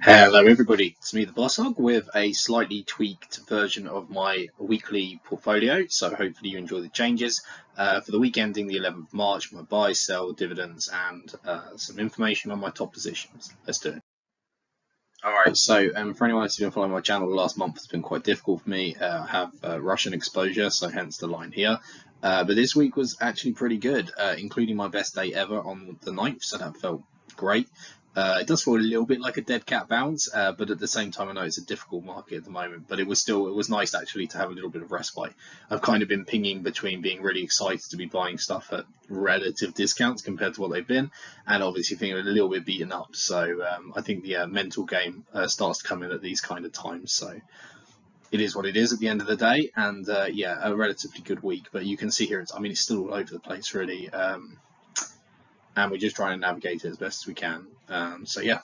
Hello everybody, it's me the Boss Hog with a slightly tweaked version of my weekly portfolio, so hopefully you enjoy the changes. For the week ending the 11th of March, my buy, sell, dividends and some information on my top positions. Let's do it. Alright, so for anyone who's been following my channel, the last month has been quite difficult for me. I have Russian exposure, so hence the line here. But this week was actually pretty good, including my best day ever on the 9th, so that felt great. It does feel a little bit like a dead cat bounce, but at the same time, I know it's a difficult market at the moment. But it was nice actually to have a little bit of respite. I've kind of been pinging between being really excited to be buying stuff at relative discounts compared to what they've been, and obviously feeling a little bit beaten up. So I think the mental game starts to come in at these kind of times. So it is what it is at the end of the day, and yeah, a relatively good week. But you can see here, it's still all over the place really. And we're just trying to navigate it as best as we can. So yeah,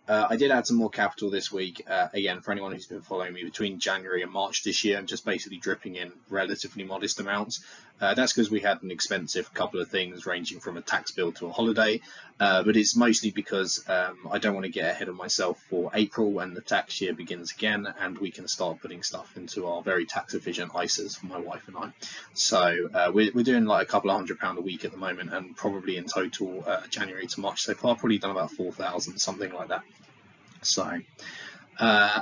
I did add some more capital this week. Again, for anyone who's been following me between January and March this year, I'm just basically dripping in relatively modest amounts. That's because we had an expensive couple of things ranging from a tax bill to a holiday, but it's mostly because I don't want to get ahead of myself for April when the tax year begins again and we can start putting stuff into our very tax efficient ISAs for my wife and I. So we're doing like a couple of £100 a week at the moment, and probably in total January to March so far, probably done about 4,000, something like that. So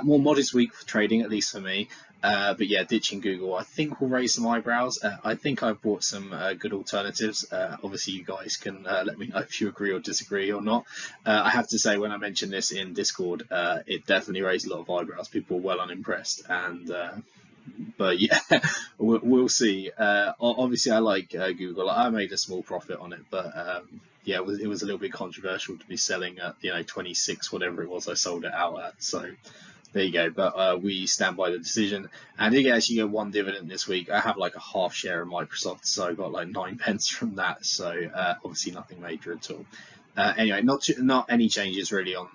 more modest week for trading, at least for me. But yeah, ditching Google, I think will raise some eyebrows. I think I've bought some good alternatives. Obviously, you guys can let me know if you agree or disagree or not. I have to say, when I mentioned this in Discord, it definitely raised a lot of eyebrows. People were well unimpressed, and but yeah, we'll see. Obviously, I like Google. I made a small profit on it, but yeah, it was a little bit controversial to be selling at 26, whatever it was I sold it out at. So there you go. But we stand by the decision, and I did actually get one dividend this week. I have like a half share of Microsoft, so I got like 9p from that. So obviously nothing major at all. Anyway, not any changes really on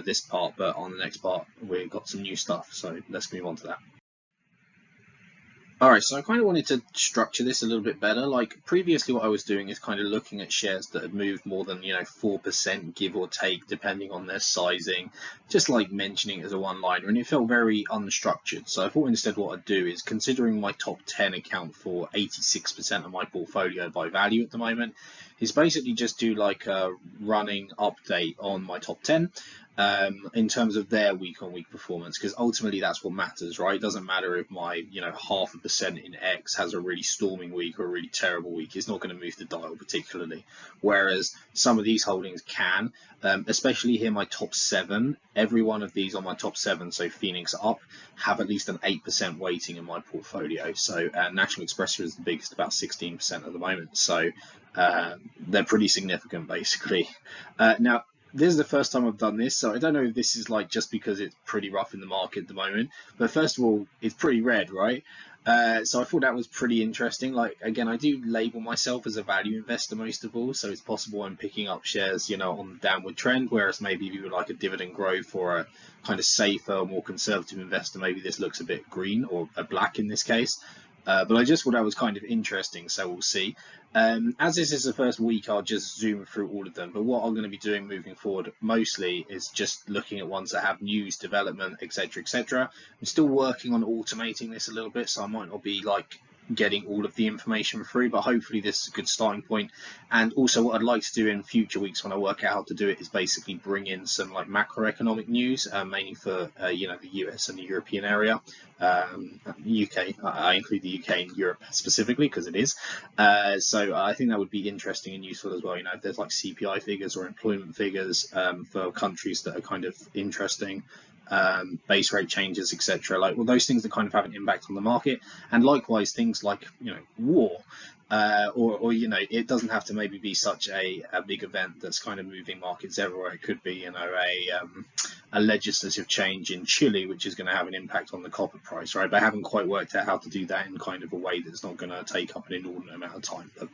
this part, but on the next part we've got some new stuff. So let's move on to that. All right, so I kind of wanted to structure this a little bit better. Like previously, what I was doing is kind of looking at shares that had moved more than 4%, give or take, depending on their sizing, just like mentioning it as a one-liner, and it felt very unstructured. So I thought instead what I'd do is, considering my top 10 account for 86% of my portfolio by value at the moment, is basically just do like a running update on my top 10. In terms of their week-on-week performance, because ultimately that's what matters, right? It doesn't matter if my 0.5% in X has a really storming week or a really terrible week. It's not going to move the dial particularly. Whereas some of these holdings can, especially here my top 7. Every one of these on my top 7, so Phoenix up, have at least an 8% weighting in my portfolio. So National Express is the biggest, about 16% at the moment. So they're pretty significant basically. Now, this is the first time I've done this, so I don't know if this is like just because it's pretty rough in the market at the moment, but first of all, it's pretty red, right? So I thought that was pretty interesting. Like, again, I do label myself as a value investor most of all, so it's possible I'm picking up shares, on the downward trend, whereas maybe if you would like a dividend growth or a kind of safer, more conservative investor, maybe this looks a bit green or a black in this case. But I just thought that was kind of interesting, so we'll see. As this is the first week, I'll just zoom through all of them. But what I'm going to be doing moving forward mostly is just looking at ones that have news, development, etc., etc. I'm still working on automating this a little bit, so I might not be like getting all of the information through, but hopefully this is a good starting point. And also what I'd like to do in future weeks when I work out how to do it is basically bring in some like macroeconomic news, mainly for the US and the European area. UK, I include the UK and Europe specifically because it is. So I think that would be interesting and useful as well. If there's like CPI figures or employment figures for countries that are kind of interesting. Base rate changes, etc. Like, well, those things that kind of have an impact on the market, and likewise things like war, or it doesn't have to maybe be such a big event that's kind of moving markets everywhere. It could be a legislative change in Chile, which is going to have an impact on the copper price, right? But I haven't quite worked out how to do that in kind of a way that's not going to take up an inordinate amount of time, but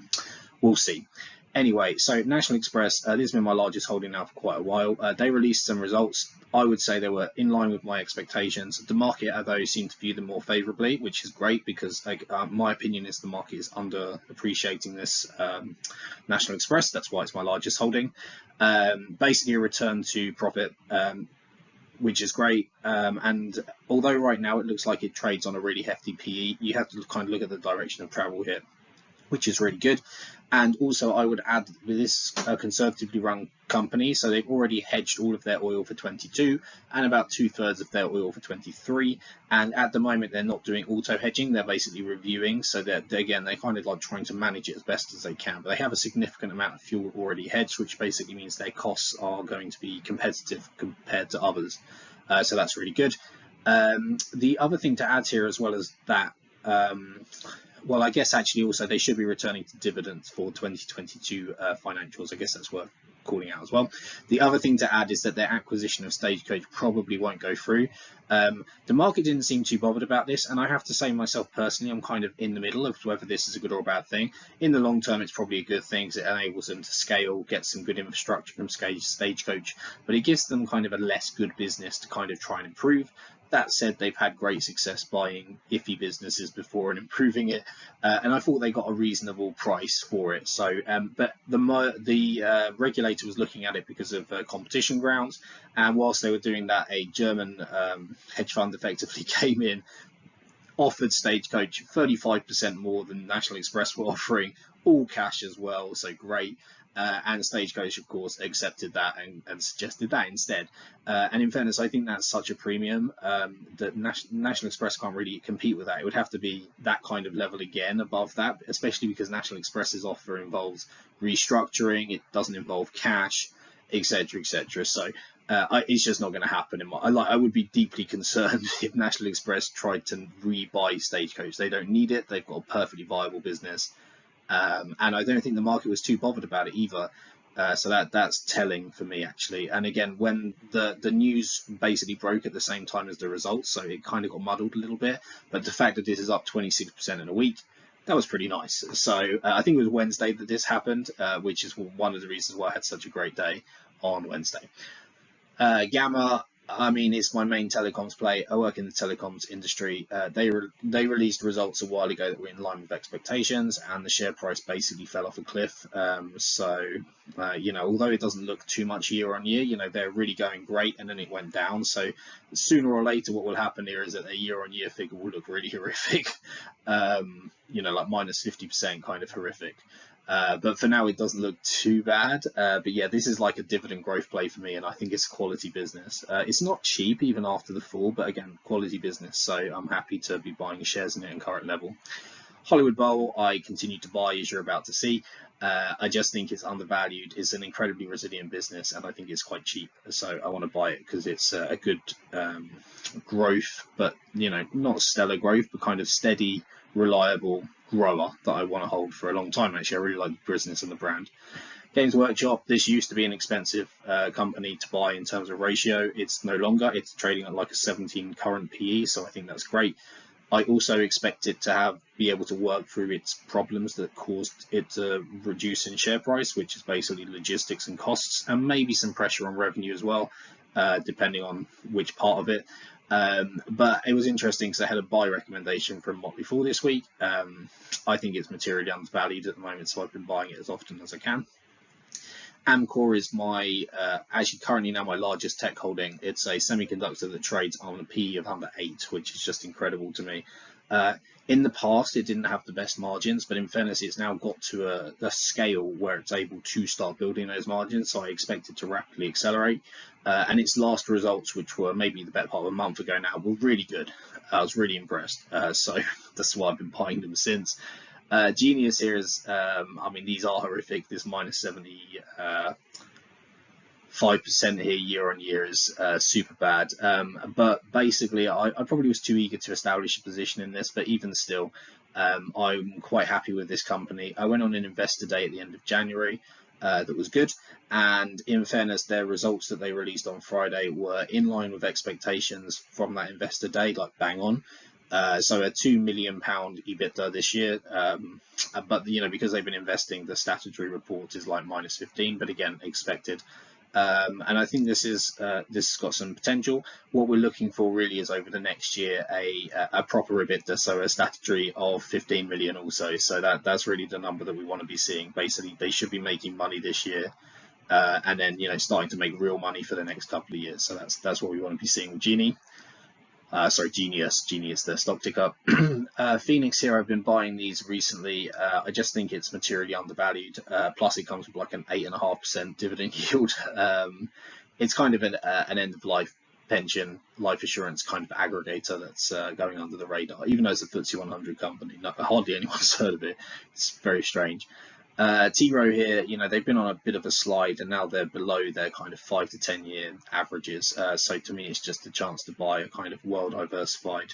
we'll see. Anyway, so National Express, this has been my largest holding now for quite a while. They released some results. I would say they were in line with my expectations. The market, although, seemed to view them more favourably, which is great because my opinion is the market is under appreciating this National Express. That's why it's my largest holding. Basically a return to profit. which is great. And although right now it looks like it trades on a really hefty PE, you have to kind of look at the direction of travel here, which is really good. And also I would add this conservatively run company, so they've already hedged all of their oil for 22 and about 2/3 of their oil for 23. And at the moment they're not doing auto hedging, they're basically reviewing, so that again they're kind of like trying to manage it as best as they can. But they have a significant amount of fuel already hedged, which basically means their costs are going to be competitive compared to others. So that's really good. The other thing to add here, as well as that, well, I guess actually also they should be returning to dividends for 2022 financials. I guess that's worth calling out as well. The other thing to add is that their acquisition of Stagecoach probably won't go through. The market didn't seem too bothered about this, and I have to say myself personally, I'm kind of in the middle of whether this is a good or a bad thing. In the long term, it's probably a good thing because it enables them to scale, get some good infrastructure from Stagecoach, but it gives them kind of a less good business to kind of try and improve. That said, they've had great success buying iffy businesses before and improving it, and I thought they got a reasonable price for it. So, but the regulator was looking at it because of competition grounds, and whilst they were doing that, a German hedge fund effectively came in, offered Stagecoach 35% more than National Express were offering, all cash as well, so great. And Stagecoach, of course, accepted that and suggested that instead. And in fairness, I think that's such a premium that National Express can't really compete with that. It would have to be that kind of level again above that, especially because National Express's offer involves restructuring, it doesn't involve cash, etc., etc. So it's just not going to happen. I would be deeply concerned if National Express tried to rebuy Stagecoach. They don't need it. They've got a perfectly viable business. And I don't think the market was too bothered about it either. So that's telling for me, actually. And again, when the news basically broke at the same time as the results, so it kind of got muddled a little bit. But the fact that this is up 26% in a week, that was pretty nice. So I think it was Wednesday that this happened, which is one of the reasons why I had such a great day on Wednesday. Gamma, I mean, it's my main telecoms play. I work in the telecoms industry. They released results a while ago that were in line with expectations, and the share price basically fell off a cliff. You know, although it doesn't look too much year on year, you know, they're really going great, and then it went down. So sooner or later, what will happen here is that a year on year figure will look really horrific. You know, like minus 50% kind of horrific. But for now, it doesn't look too bad. But yeah, this is like a dividend growth play for me, and I think it's quality business. It's not cheap even after the fall, but again, quality business. So I'm happy to be buying shares in it in current level. Hollywood Bowl, I continue to buy, as you're about to see. I just think it's undervalued. It's an incredibly resilient business, and I think it's quite cheap. So I want to buy it because it's a good growth, but you know, not stellar growth, but kind of steady, reliable grower that I want to hold for a long time. Actually, I really like the business and the brand. Games Workshop, this used to be an expensive company to buy in terms of ratio. It's no longer. It's trading at like a 17 current PE, so I think that's great. I also expect it to be able to work through its problems that caused it to reduce in share price, which is basically logistics and costs, and maybe some pressure on revenue as well, depending on which part of it. But it was interesting because I had a buy recommendation from Motley Fool this week. I think it's materially undervalued at the moment, so I've been buying it as often as I can. Amcor is my actually currently now my largest tech holding. It's a semiconductor that trades on a PE of under 8, which is just incredible to me. In the past, it didn't have the best margins, but in fairness, it's now got to a scale where it's able to start building those margins, so I expect it to rapidly accelerate. And its last results, which were maybe the better part of a month ago now, were really good. I was really impressed, so that's why I've been buying them since. Genius here is, I mean, these are horrific. This minus 75% here year on year is super bad. But basically, I probably was too eager to establish a position in this, but even still, I'm quite happy with this company. I went on an investor day at the end of January. That was good, and in fairness, their results that they released on Friday were in line with expectations from that investor day, like bang on. So a £2 million EBITDA this year, but you know, because they've been investing, the statutory report is like minus 15, but again, expected. And I think this has got some potential. What we're looking for really is over the next year a proper EBITDA, so a statutory of 15 million also. So that's really the number that we want to be seeing. Basically, they should be making money this year. and then starting to make real money for the next couple of years. So that's what we want to be seeing with Genie. Genius, the stock ticker. Phoenix here, I've been buying these recently. I just think it's materially undervalued. Plus, it comes with like an 8.5% dividend yield. It's kind of an end of life pension life assurance kind of aggregator that's going under the radar, even though it's a FTSE 100 company. Hardly anyone's heard of it. It's very strange. T Rowe here, they've been on a bit of a slide and now they're below their kind of 5 to 10 year averages. So to me, it's just a chance to buy a kind of well diversified,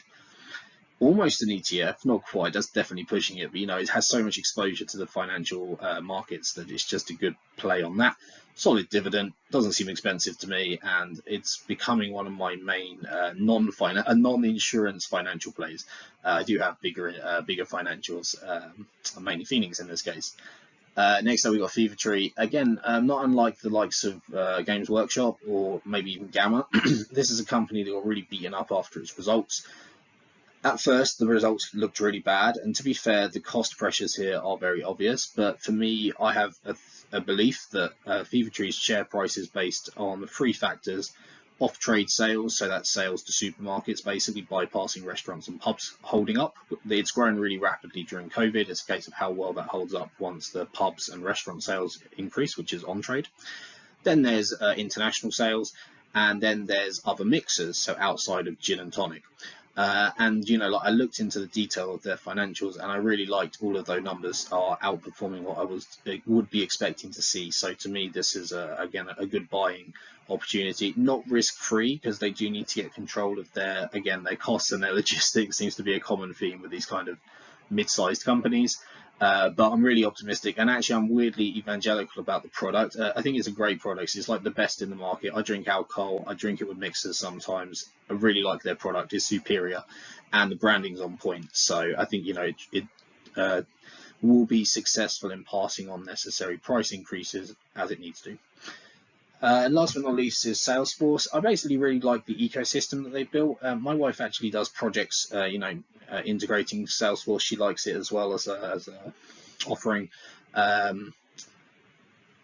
almost an ETF, not quite, that's definitely pushing it, but it has so much exposure to the financial markets that it's just a good play on that. Solid dividend, doesn't seem expensive to me, and it's becoming one of my main non-insurance financial plays. I do have bigger financials, mainly Phoenix in this case. Next up, we've got Fevertree. Again, not unlike the likes of Games Workshop or maybe even Gamma. This is a company that got really beaten up after its results. At first, the results looked really bad, and to be fair, the cost pressures here are very obvious. But for me, I have a belief that Fevertree's share price is based on 3 factors: off-trade sales, so that's sales to supermarkets, basically bypassing restaurants and pubs, holding up. It's grown really rapidly during COVID. It's a case of how well that holds up once the pubs and restaurant sales increase, which is on-trade. Then there's international sales, and then there's other mixers, so outside of gin and tonic. I looked into the detail of their financials, and I really liked all of those numbers are outperforming what I would be expecting to see. So to me, this is again a good buying opportunity, not risk free, because they do need to get control of their costs, and their logistics seems to be a common theme with these kind of mid-sized companies. But I'm really optimistic, and actually I'm weirdly evangelical about the product. I think it's a great product. It's like the best in the market. I drink alcohol. I drink it with mixers sometimes. I really like their product. It's superior, and the branding's on point. So I think it will be successful in passing on necessary price increases as it needs to. Last but not least is Salesforce. I basically really like the ecosystem that they've built. My wife actually does projects, integrating Salesforce. She likes it as well as a offering.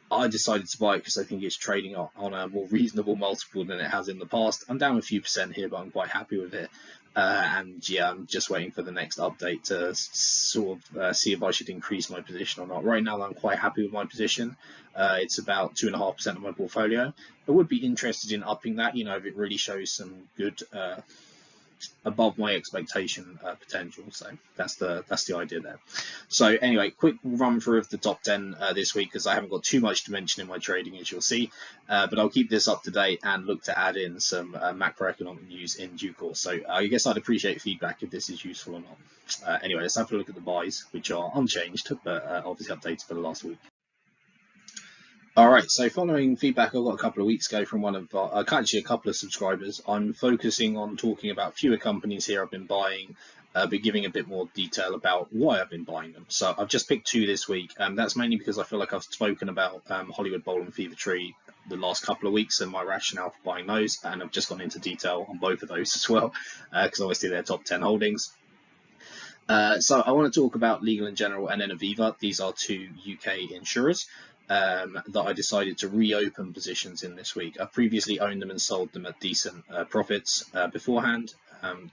I decided to buy it because I think it's trading on a more reasonable multiple than it has in the past. I'm down a few percent here, but I'm quite happy with it. I'm just waiting for the next update to sort of see if I should increase my position or not. Right now, I'm quite happy with my position. It's about 2.5% of my portfolio. I would be interested in upping that, if it really shows some good above my expectation potential. So that's the idea there. So anyway, quick run through of the top 10 this week, because I haven't got too much to mention in my trading, as you'll see, but I'll keep this up to date and look to add in some macroeconomic news in due course. So I guess I'd appreciate feedback if this is useful or not. Anyway, let's have a look at the buys, which are unchanged, but obviously updated for the last week. All right, so following feedback I got a couple of weeks ago from one of actually a couple of subscribers, I'm focusing on talking about fewer companies here I've been buying, but giving a bit more detail about why I've been buying them. So I've just picked 2 this week, and that's mainly because I feel like I've spoken about Hollywood Bowl and Fevertree the last couple of weeks and my rationale for buying those, and I've just gone into detail on both of those as well, because obviously they're top 10 holdings. So I want to talk about Legal & General and then Aviva. These are 2 UK insurers that I decided to reopen positions in this week. I previously owned them and sold them at decent profits beforehand.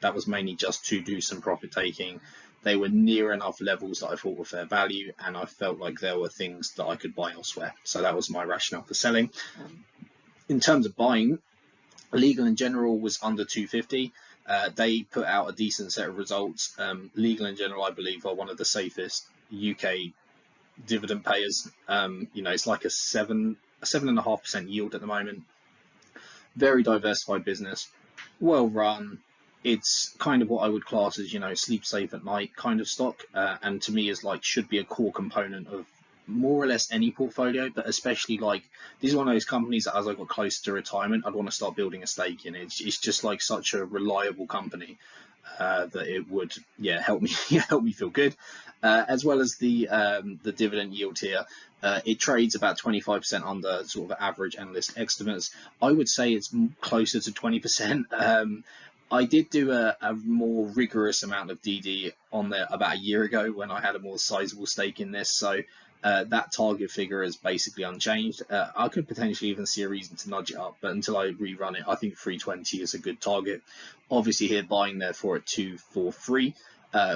That was mainly just to do some profit taking. They were near enough levels that I thought were fair value, and I felt like there were things that I could buy elsewhere. So that was my rationale for selling. In terms of buying, Legal & General was under 250. They put out a decent set of results. Legal & General, I believe, are one of the safest UK dividend payers. It's like a 7.5% yield at the moment. Very diversified business, well run. It's kind of what I would class as sleep safe at night kind of stock, and to me is should be a core component of more or less any portfolio, but especially this is one of those companies that as I got close to retirement, I'd want to start building a stake in. It's just such a reliable company that it would help me feel good, as well as the dividend yield here. It trades about 25% under sort of average analyst estimates. I would say it's closer to 20%. I did do a more rigorous amount of DD on there about a year ago when I had a more sizable stake in this. So That target figure is basically unchanged. I could potentially even see a reason to nudge it up, but until I rerun it, I think 320 is a good target. Obviously here buying therefore at 243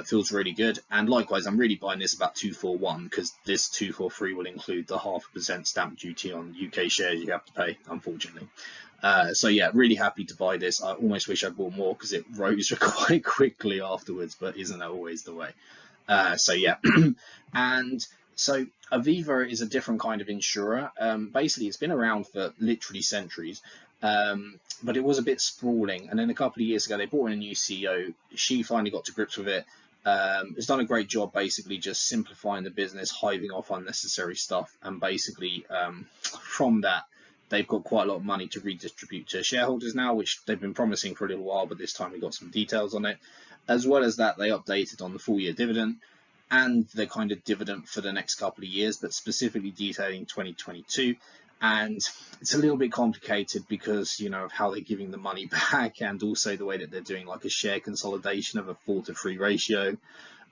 feels really good, and likewise I'm really buying this about 241 because this 243 will include the 0.5% stamp duty on UK shares you have to pay, unfortunately. So yeah, really happy to buy this. I almost wish I bought more because it rose quite quickly afterwards, but isn't that always the way? So yeah, and so Aviva is a different kind of insurer. Basically, it's been around for literally centuries, but it was a bit sprawling. And then a couple of years ago, they brought in a new CEO. She finally got to grips with it. Has done a great job, basically just simplifying the business, hiving off unnecessary stuff, and basically from that, they've got quite a lot of money to redistribute to shareholders now, which they've been promising for a little while, but this time we got some details on it. As well as that, they updated on the full year dividend and the kind of dividend for the next couple of years, but specifically detailing 2022. And it's a little bit complicated because, you know, of how they're giving the money back, and also the way that they're doing like a share consolidation of a 4-to-3 ratio.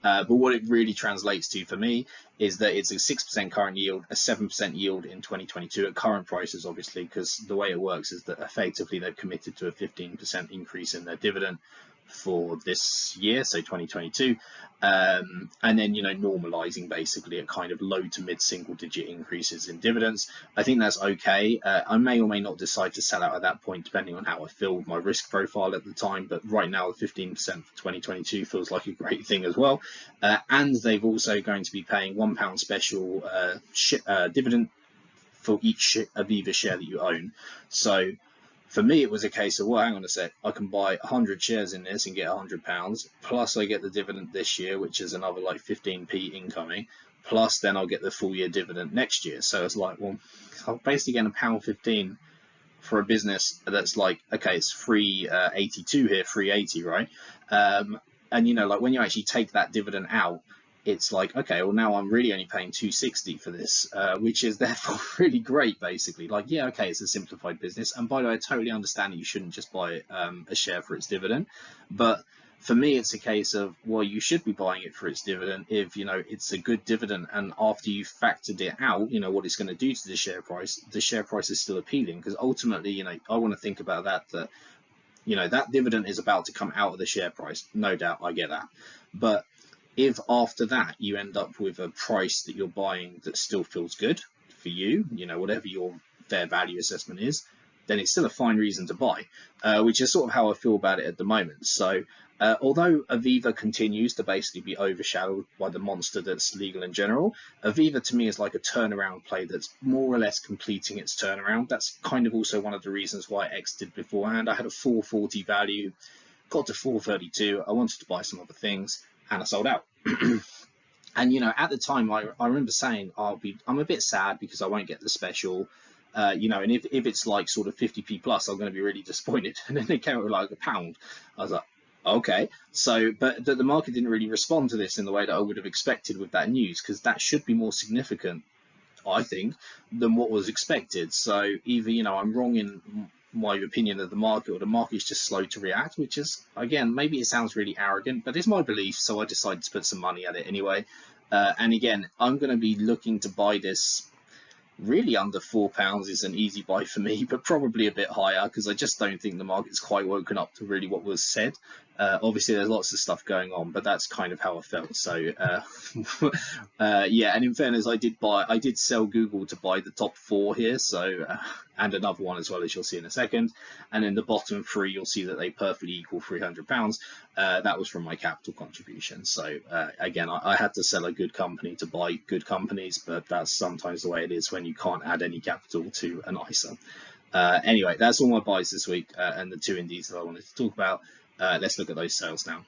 But what it really translates to for me is that it's a 6% current yield, a 7% yield in 2022 at current prices, obviously, because the way it works is that effectively they've committed to a 15% increase in their dividend for this year, so 2022, and then, you know, normalizing basically at kind of low to mid single digit increases in dividends. I think that's okay. I may or may not decide to sell out at that point depending on how I feel with my risk profile at the time, but right now the 15% for 2022 feels like a great thing as well. And they've also going to be paying £1 special dividend for each Aviva share that you own. So for me, it was a case of, well, hang on a sec, I can buy 100 shares in this and get £100, plus I get the dividend this year, which is another like 15p incoming, plus then I'll get the full year dividend next year. So it's like, well, I'm basically getting £1.15 for a business that's like, okay, it's 382 here, 380, right? And, you know, like when you actually take that dividend out, it's like, okay, well, now I'm really only paying 260 for this, which is therefore really great, basically. Like, yeah, okay, it's a simplified business. And by the way, I totally understand that you shouldn't just buy a share for its dividend. But for me, it's a case of, well, you should be buying it for its dividend if, you know, it's a good dividend. And after you've factored it out, you know, what it's going to do to the share price is still appealing. Because ultimately, you know, I want to think about that, you know, that dividend is about to come out of the share price. No doubt, I get that. But if after that you end up with a price that you're buying that still feels good for you, you know, whatever your fair value assessment is, then it's still a fine reason to buy, which is sort of how I feel about it at the moment. So although Aviva continues to basically be overshadowed by the monster that's Legal & General, Aviva to me is like a turnaround play that's more or less completing its turnaround. That's kind of also one of the reasons why I exited beforehand. I had a 440 value, got to 432. I wanted to buy some other things, and I sold out. And, you know, at the time, I remember saying, I'm a bit sad because I won't get the special, you know, and if it's like sort of 50p plus, I'm going to be really disappointed. And then they came out with like £1. I was like, okay. So, but the market didn't really respond to this in the way that I would have expected with that news, because that should be more significant, I think, than what was expected. So either, you know, I'm wrong in my opinion of the market, or the market is just slow to react, which is, again, maybe it sounds really arrogant, but it's my belief, so I decided to put some money at it anyway. And again, I'm going to be looking to buy this really under £4 is an easy buy for me, but probably a bit higher because I just don't think the market's quite woken up to really what was said. Obviously there's lots of stuff going on, but that's kind of how I felt. So yeah, and in fairness, I did sell Google to buy the top 4 here, so and another one as well, as you'll see in a second. And in the bottom 3, you'll see that they perfectly equal £300. That was from my capital contribution. So again, I had to sell a good company to buy good companies, but that's sometimes the way it is when you can't add any capital to an ISA. Anyway, that's all my buys this week, and the 2 indies that I wanted to talk about. Let's look at those sales now.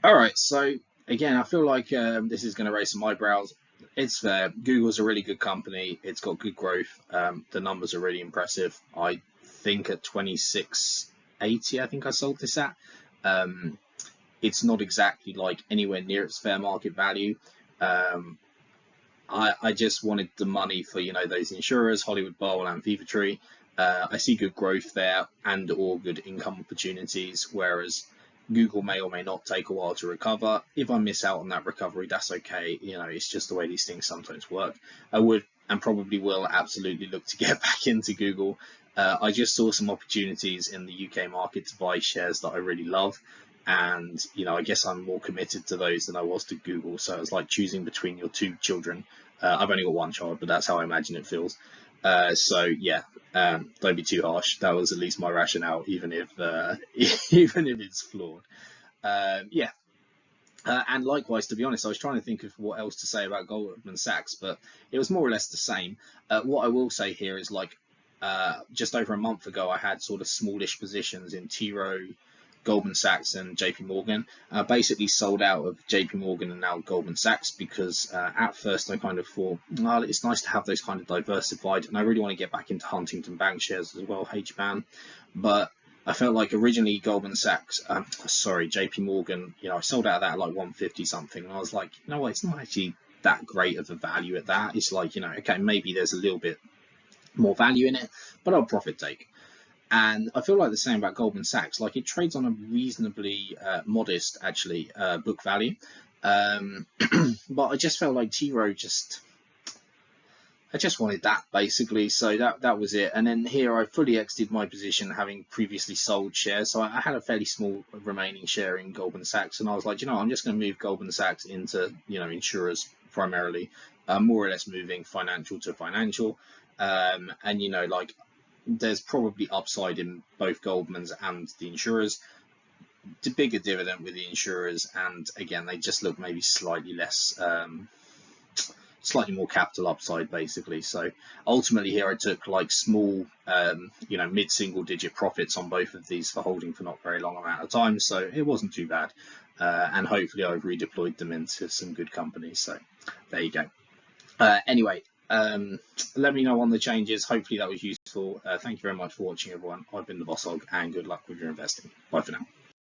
All right, so again, I feel like this is going to raise some eyebrows. It's fair. Google's a really good company. It's got good growth. The numbers are really impressive. I think at 26.80, I think I sold this at. It's not exactly like anywhere near its fair market value. I just wanted the money for, you know, those insurers, Hollywood Bowl and Fevertree. I see good growth there and or good income opportunities, whereas Google may or may not take a while to recover. If I miss out on that recovery, that's okay. You know, it's just the way these things sometimes work. I would and probably will absolutely look to get back into Google. I just saw some opportunities in the UK market to buy shares that I really love. And, you know, I guess I'm more committed to those than I was to Google. So it's like choosing between your two children. I've only got one child, but that's how I imagine it feels. So yeah, don't be too harsh. That was at least my rationale, even if even if it's flawed. Yeah. And likewise, to be honest, I was trying to think of what else to say about Goldman Sachs, but it was more or less the same. What I will say here is, like, just over a month ago, I had sort of smallish positions in T. Rowe, Goldman Sachs, and JP Morgan. Basically sold out of JP Morgan and now Goldman Sachs because at first I kind of thought, well, it's nice to have those kind of diversified, and I really want to get back into Huntington Bank shares as well, HBAN. But I felt like originally Goldman Sachs, JP Morgan, you know, I sold out of that at like 150 something, and I was like, you know what, it's not actually that great of a value at that. It's like, you know, okay, maybe there's a little bit more value in it, but I'll profit take. And I feel like the same about Goldman Sachs. Like, it trades on a reasonably modest, actually, book value. But I just felt like T. Rowe I just wanted that, basically. So that was it. And then here I fully exited my position, having previously sold shares. So I had a fairly small remaining share in Goldman Sachs. And I was like, you know, I'm just going to move Goldman Sachs into, you know, insurers primarily, more or less moving financial to financial. And, you know, like, there's probably upside in both Goldman's and the insurers. The bigger dividend with the insurers, and again, they just look maybe slightly less, slightly more capital upside, basically. So ultimately here I took like small, you know, mid-single digit profits on both of these for holding for not very long amount of time. So it wasn't too bad. And hopefully I've redeployed them into some good companies. So there you go. Anyway, let me know on the changes. Hopefully that was useful. Thank you very much for watching, everyone. I've been the Boss Hog, and good luck with your investing. Bye for now.